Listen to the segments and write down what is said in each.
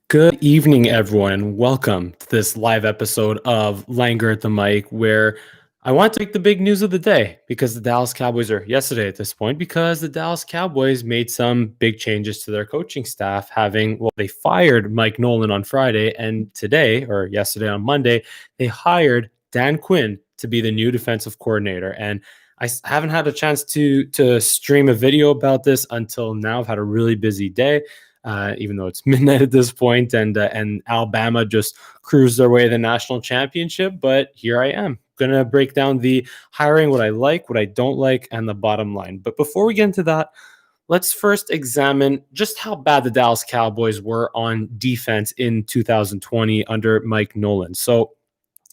Good evening, everyone, and welcome to this live episode of Langer at the Mic, where I want to make the big news of the day because the Dallas Cowboys are yesterday at this point, because the Dallas Cowboys made some big changes to their coaching staff, they fired Mike Nolan on Friday, and today, or yesterday on Monday, they hired Dan Quinn to be the new defensive coordinator. And haven't had a chance to stream a video about this until now. I've had a really busy day. Even though it's midnight at this point, and Alabama just cruised their way to the national championship. But here I am, going to break down the hiring, what I like, what I don't like, and the bottom line. But before we get into that, let's first examine just how bad the Dallas Cowboys were on defense in 2020 under Mike Nolan. So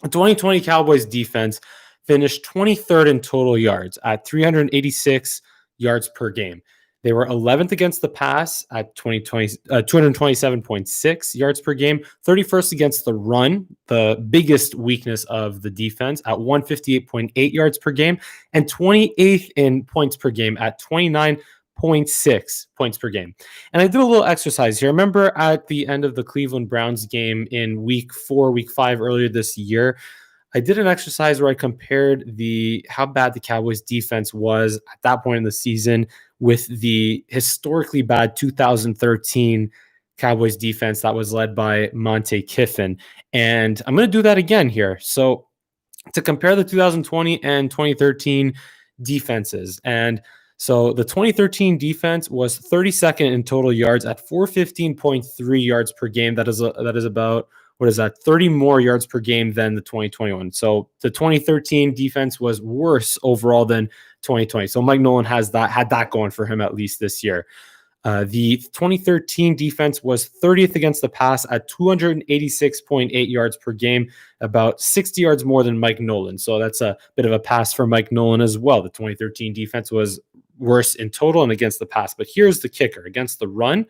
the 2020 Cowboys defense finished 23rd in total yards at 386 yards per game. They were 11th against the pass at 227.6 yards per game, 31st against the run, the biggest weakness of the defense, at 158.8 yards per game, and 28th in points per game at 29.6 points per game. And I did a little exercise here. Remember at the end of the Cleveland Browns game in week 5 earlier this year, I did an exercise where I compared how bad the Cowboys defense was at that point in the season with the historically bad 2013 Cowboys defense that was led by Monte Kiffin. And I'm going to do that again here. So to compare the 2020 and 2013 defenses. And so the 2013 defense was 32nd in total yards at 415.3 yards per game. That is about, 30 more yards per game than the 2021. So the 2013 defense was worse overall than 2020. So Mike Nolan had that going for him at least this year. The 2013 defense was 30th against the pass at 286.8 yards per game, about 60 yards more than Mike Nolan. So that's a bit of a pass for Mike Nolan as well. The 2013 defense was worse in total and against the pass. But here's the kicker. Against the run,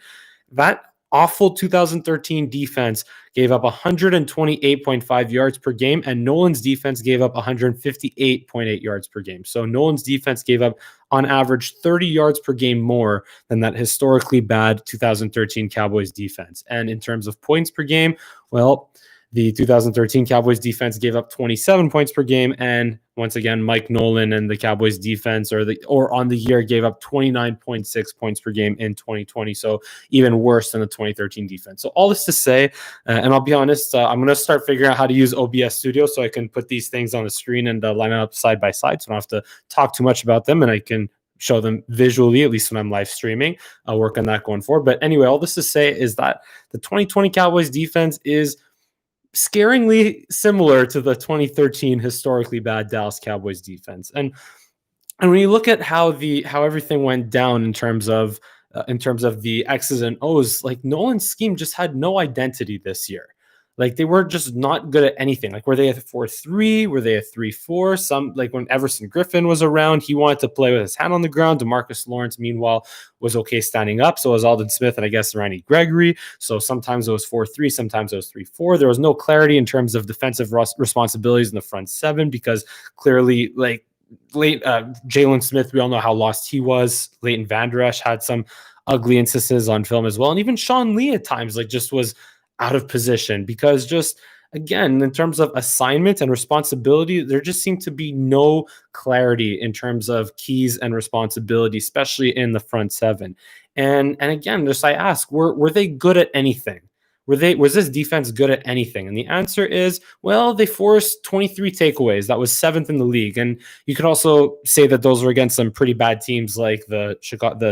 that awful 2013 defense gave up 128.5 yards per game, and Nolan's defense gave up 158.8 yards per game. So Nolan's defense gave up on average 30 yards per game more than that historically bad 2013 Cowboys defense. And in terms of points per game, well, the 2013 Cowboys defense gave up 27 points per game, and once again, Mike Nolan and the Cowboys defense on the year gave up 29.6 points per game in 2020. So even worse than the 2013 defense. So all this to say, and I'll be honest, I'm going to start figuring out how to use OBS Studio so I can put these things on the screen and line them up side by side, so I don't have to talk too much about them, and I can show them visually, at least when I'm live streaming. I'll work on that going forward. But anyway, all this to say is that the 2020 Cowboys defense is scaringly similar to the 2013 historically bad Dallas Cowboys defense. And when you look at how everything went down in terms of the X's and O's, like Nolan's scheme just had no identity this year. Like they were just not good at anything. Like were they a 4-3? Were they a 3-4? Some, like when Everson Griffin was around, he wanted to play with his hand on the ground. DeMarcus Lawrence, meanwhile, was okay standing up. So was Aldon Smith and I guess Randy Gregory. So sometimes it was 4-3, sometimes it was 3-4. There was no clarity in terms of defensive responsibilities in the front seven because clearly, like Jalen Smith, we all know how lost he was. Leighton Vander Esch had some ugly instances on film as well, and even Sean Lee at times just was out of position because just again in terms of assignment and responsibility, there just seemed to be no clarity in terms of keys and responsibility, especially in the front seven. And again, I ask, were they good at anything? Was this defense good at anything? And the answer is, well, they forced 23 takeaways. That was 7th in the league. And you could also say that those were against some pretty bad teams like the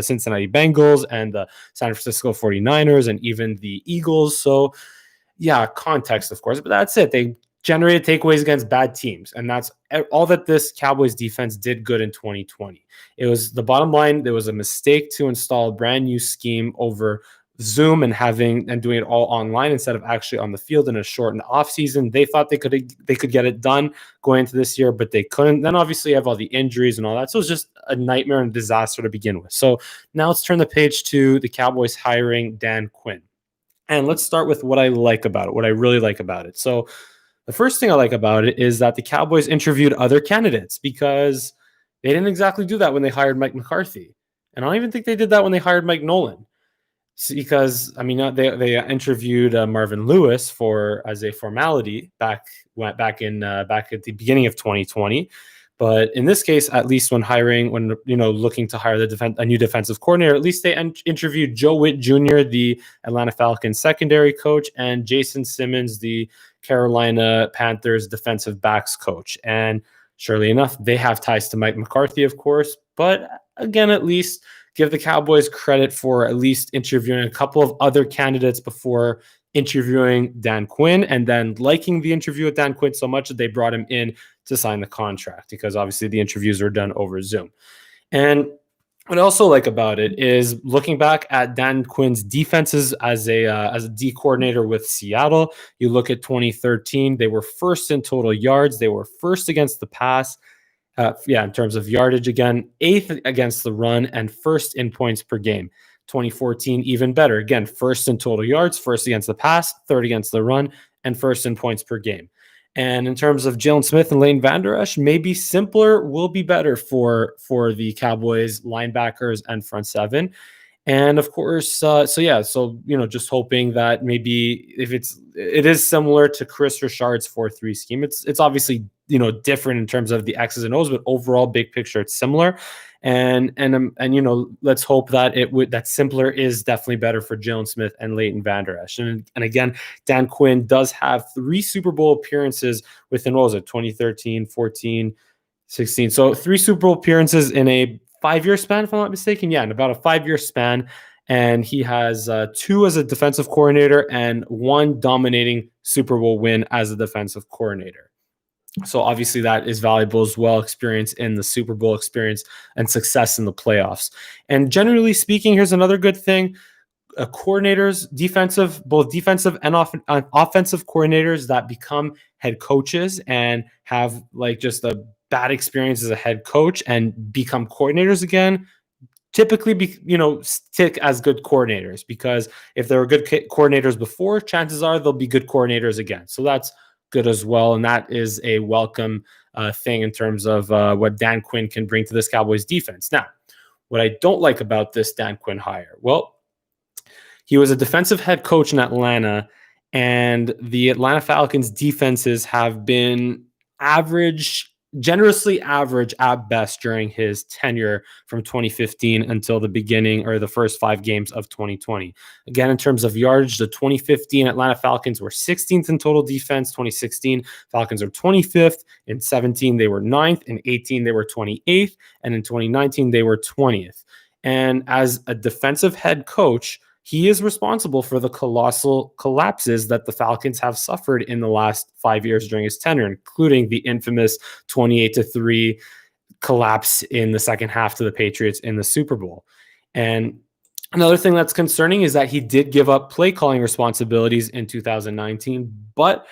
Cincinnati Bengals and the San Francisco 49ers and even the Eagles. So yeah, context, of course, but that's it. They generated takeaways against bad teams. And that's all that this Cowboys defense did good in 2020. It was the bottom line. There was a mistake to install a brand new scheme over Zoom and doing it all online instead of actually on the field in a shortened off season. They thought they could get it done going into this year, but they couldn't. Then obviously you have all the injuries and all that. So it was just a nightmare and disaster to begin with. So now let's turn the page to the Cowboys hiring Dan Quinn. And let's start with what I like about it, what I really like about it. So the first thing I like about it is that the Cowboys interviewed other candidates because they didn't exactly do that when they hired Mike McCarthy. And I don't even think they did that when they hired Mike Nolan. Because I mean, they interviewed Marvin Lewis for as a formality back at the beginning of 2020, but in this case, at least when looking to hire a new defensive coordinator, at least they interviewed Joe Witt Jr., the Atlanta Falcons secondary coach, and Jason Simmons, the Carolina Panthers defensive backs coach. And surely enough, they have ties to Mike McCarthy, of course, but again, at least give the Cowboys credit for at least interviewing a couple of other candidates before interviewing Dan Quinn, and then liking the interview with Dan Quinn so much that they brought him in to sign the contract, because obviously the interviews were done over Zoom. And what I also like about it is looking back at Dan Quinn's defenses as a D coordinator with Seattle. You look at 2013, they were first in total yards. They were first against the pass. In terms of yardage, again, 8th against the run and first in points per game. 2014, even better. Again, first in total yards, first against the pass, third against the run, and first in points per game. And in terms of Jalen Smith and Leighton Vander Esch, maybe simpler will be better for the Cowboys linebackers and front seven. And of course, just hoping that maybe if it is similar to Chris Richard's 4-3 scheme. It's obviously different in terms of the X's and O's, but overall, big picture, it's similar. And let's hope that that simpler is definitely better for Jalen Smith and Leighton Vander Esch. And again, Dan Quinn does have 3 Super Bowl appearances within, what was it, 2013, 14, 16. So 3 Super Bowl appearances in a 5-year span, if I'm not mistaken. Yeah, in about a 5-year span. And he has 2 as a defensive coordinator and 1 dominating Super Bowl win as a defensive coordinator. So obviously that is valuable as well, experience in the Super Bowl, experience and success in the playoffs. And generally speaking, here's another good thing. Coordinators, both defensive and offensive coordinators that become head coaches and have just a bad experience as a head coach and become coordinators again, typically stick as good coordinators, because if they were good coordinators before, chances are they'll be good coordinators again. So that's good as well. And that is a welcome thing in terms of what Dan Quinn can bring to this Cowboys defense. Now, what I don't like about this Dan Quinn hire, well, he was a defensive head coach in Atlanta, and the Atlanta Falcons defenses have been generously average at best during his tenure from 2015 until the beginning or the first 5 games of 2020. Again, in terms of yardage, the 2015 Atlanta Falcons were 16th in total defense. 2016 Falcons are 25th. In 17, they were 9th. In 18, they were 28th. And in 2019, they were 20th. And as a defensive head coach, he is responsible for the colossal collapses that the Falcons have suffered in the last 5 years during his tenure, including the infamous 28-3 collapse in the second half to the Patriots in the Super Bowl. And another thing that's concerning is that he did give up play calling responsibilities in 2019, but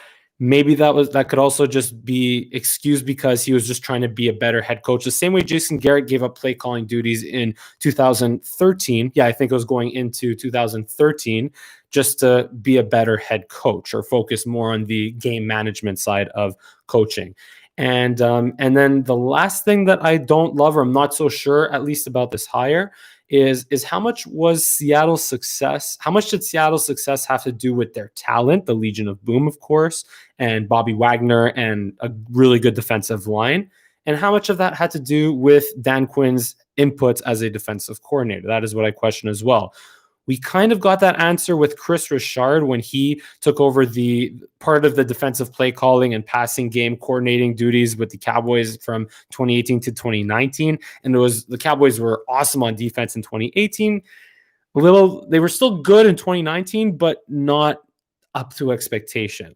maybe that could also just be excused because he was just trying to be a better head coach. The same way Jason Garrett gave up play calling duties in 2013. Yeah, I think it was going into 2013, just to be a better head coach or focus more on the game management side of coaching. And then the last thing that I don't love, or I'm not so sure, at least about this hire, is how much was Seattle's success? How much did Seattle's success have to do with their talent, the Legion of Boom, of course, and Bobby Wagner and a really good defensive line? And how much of that had to do with Dan Quinn's inputs as a defensive coordinator? That is what I question as well. We kind of got that answer with Chris Richard when he took over the part of the defensive play calling and passing game coordinating duties with the Cowboys from 2018 to 2019. And the Cowboys were awesome on defense in 2018. They were still good in 2019, but not up to expectation.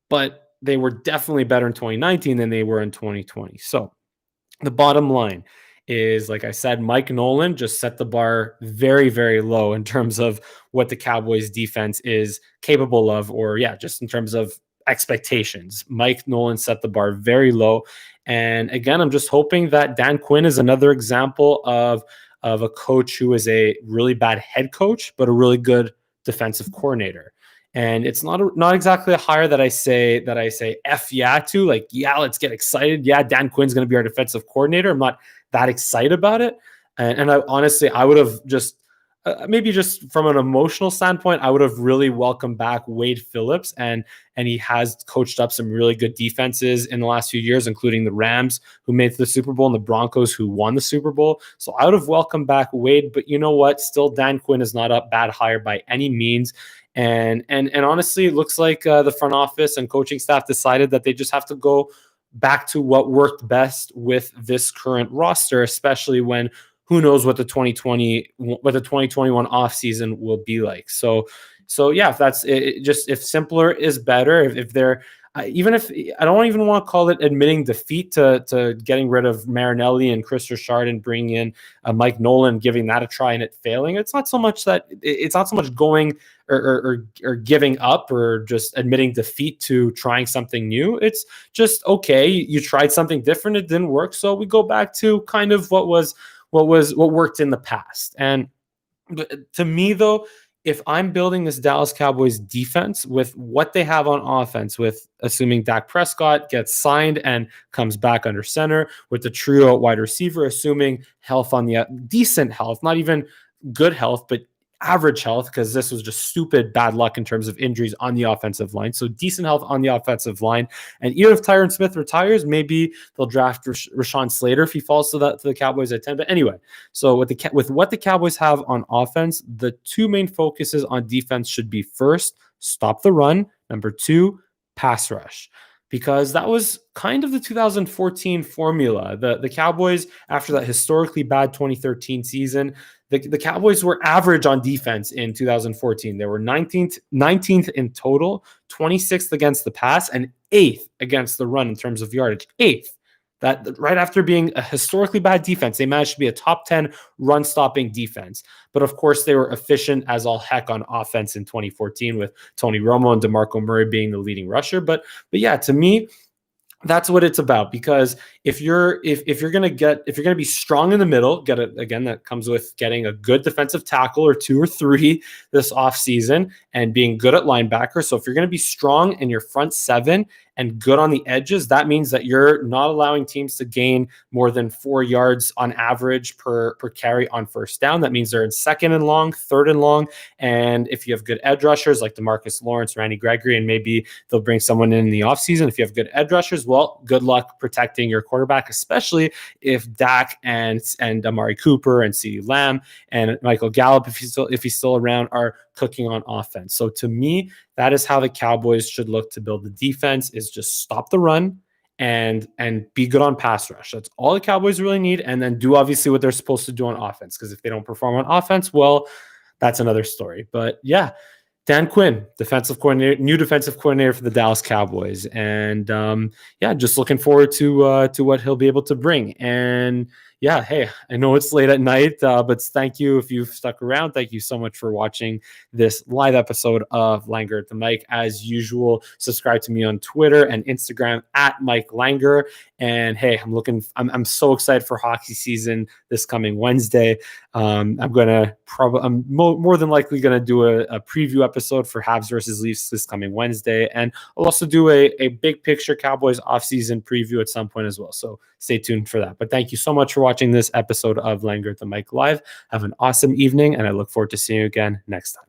But they were definitely better in 2019 than they were in 2020. So the bottom line is, like I said, Mike Nolan just set the bar very, very low in terms of what the Cowboys defense is capable of, or just in terms of expectations. Mike Nolan set the bar very low. And again, I'm just hoping that Dan Quinn is another example of a coach who is a really bad head coach, but a really good defensive coordinator. And it's not exactly a hire that I say F yeah to, like, yeah, let's get excited. Yeah, Dan Quinn's going to be our defensive coordinator. I'm not that excited about it. And I honestly, I would have just maybe just from an emotional standpoint, I would have really welcomed back Wade Phillips, and he has coached up some really good defenses in the last few years, including the Rams, who made it to the Super Bowl, and the Broncos, who won the Super Bowl. So I would have welcomed back Wade, but you know what? Still, Dan Quinn is not a bad hire by any means. And honestly, it looks like the front office and coaching staff decided that they just have to go back to what worked best with this current roster, especially when who knows what the 2021 offseason will be like. So yeah, if that's it, just if simpler is better, if they're even if I don't even want to call it admitting defeat to getting rid of Marinelli and Chris Richard and bringing in Mike Nolan, giving that a try and it failing. It's not so much going or giving up or just admitting defeat to trying something new. It's just, okay, you tried something different, it didn't work, so we go back to kind of what worked in the past. And to me, though, if I'm building this Dallas Cowboys defense with what they have on offense, with assuming Dak Prescott gets signed and comes back under center, with the trio at wide receiver, assuming health on the decent health, not even good health, but average health, because this was just stupid bad luck in terms of injuries on the offensive line. So decent health on the offensive line. And even if Tyron Smith retires, maybe they'll draft Rashawn Slater if he falls to the Cowboys at 10. But anyway, so with what the Cowboys have on offense, the two main focuses on defense should be, first, stop the run. Number two, pass rush. Because that was kind of the 2014 formula. The Cowboys, after that historically bad 2013 season, the Cowboys were average on defense in 2014. They were 19th in total, 26th against the pass, and 8th against the run in terms of yardage. 8th. That right after being a historically bad defense, they managed to be a top 10 run-stopping defense. But of course, they were efficient as all heck on offense in 2014, with Tony Romo and DeMarco Murray being the leading rusher. But yeah, to me, that's what it's about. Because if you're going to be strong in the middle, that comes with getting a good defensive tackle or 2 or 3 this offseason and being good at linebacker. So if you're going to be strong in your front 7 and good on the edges, that means that you're not allowing teams to gain more than 4 yards on average per carry on first down. That means they're in 2nd and long, 3rd and long. And if you have good edge rushers like DeMarcus Lawrence, Randy Gregory, and maybe they'll bring someone in the offseason. If you have good edge rushers, well, good luck protecting your quarterback, especially if Dak and Amari Cooper and CeeDee Lamb and Michael Gallup, if he's still around, are cooking on offense. So to me, that is how the Cowboys should look to build the defense, is just stop the run and be good on pass rush. That's all the Cowboys really need. And then do obviously what they're supposed to do on offense. Because if they don't perform on offense, well, that's another story. But yeah, Dan Quinn, new defensive coordinator for the Dallas Cowboys. And just looking forward to what he'll be able to bring. And yeah, hey, I know it's late at night, but thank you if you've stuck around. Thank you so much for watching this live episode of Langer at the Mic. As usual, subscribe to me on Twitter and Instagram at Mike Langer. And hey, I'm so excited for hockey season this coming Wednesday. I'm more than likely going to do a preview episode for Habs versus Leafs this coming Wednesday. And I'll also do a big picture Cowboys offseason preview at some point as well. So stay tuned for that. But thank you so much for watching this episode of Langer at the Mic Live. Have an awesome evening, and I look forward to seeing you again next time.